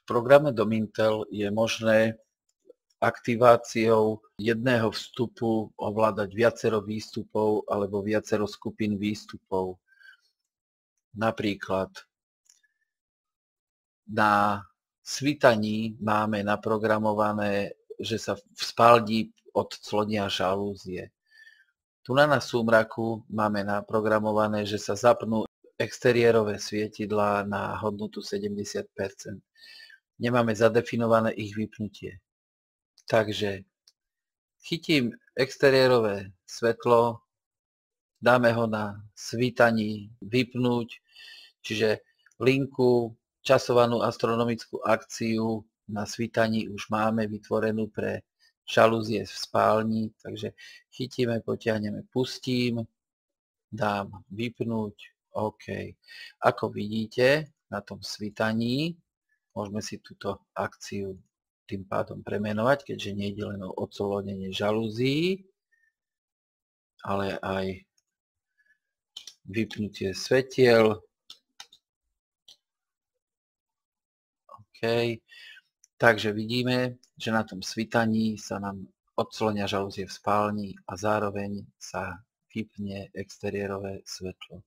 programe Domintel je možné aktiváciou jedného vstupu ovládať viacero výstupov alebo viacero skupín výstupov. Napríklad na svítaní máme naprogramované, že sa spáldí odclonia žalúzie. Tu na súmraku máme naprogramované, že sa zapnú exteriérové svietidlá na hodnotu 70%. Nemáme zadefinované ich vypnutie. Takže chytím exteriérové svetlo, dáme ho na svítaní vypnúť, čiže linku časovanú astronomickú akciu na svítaní už máme vytvorenú pre žalúzie v spálni, takže chytíme, potiahneme, pustím, dám vypnúť, OK. Ako vidíte, na tom svítaní môžeme si túto akciu tým pádom premenovať, keďže nejde len o odsolonenie žalúzií, ale aj vypnutie svetiel. OK. Takže vidíme, že na tom svítaní sa nám odslonia žalúzie v spálni a zároveň sa vypne exteriérové svetlo.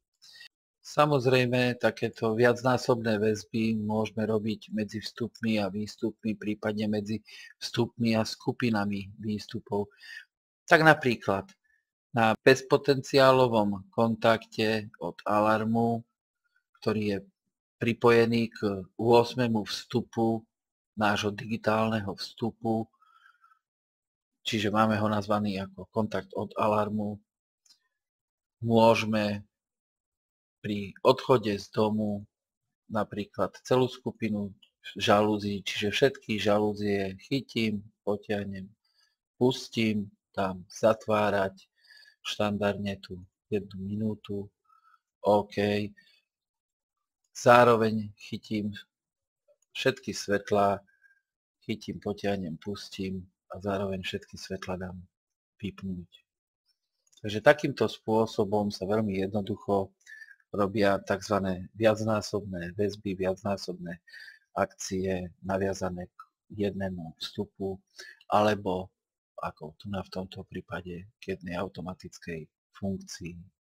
Samozrejme, takéto viacnásobné väzby môžeme robiť medzi vstupmi a výstupmi, prípadne medzi vstupmi a skupinami výstupov. Tak napríklad na bezpotenciálovom kontakte od alarmu, ktorý je pripojený k 8. vstupu nášho digitálneho vstupu, čiže máme ho nazvaný ako kontakt od alarmu, môžeme pri odchode z domu napríklad celú skupinu žalúzií, čiže všetky žalúzie chytím, potiahnem, pustím, dám zatvárať, štandardne tu 1 minútu, OK. Zároveň chytím všetky svetlá, chytím, potiahnem, pustím a zároveň všetky svetlá dám vypnúť. Takže takýmto spôsobom sa veľmi jednoducho robia tzv. Viacnásobné väzby, viacnásobné akcie naviazané k jednému vstupu alebo ako tu v tomto prípade k jednej automatickej funkcii.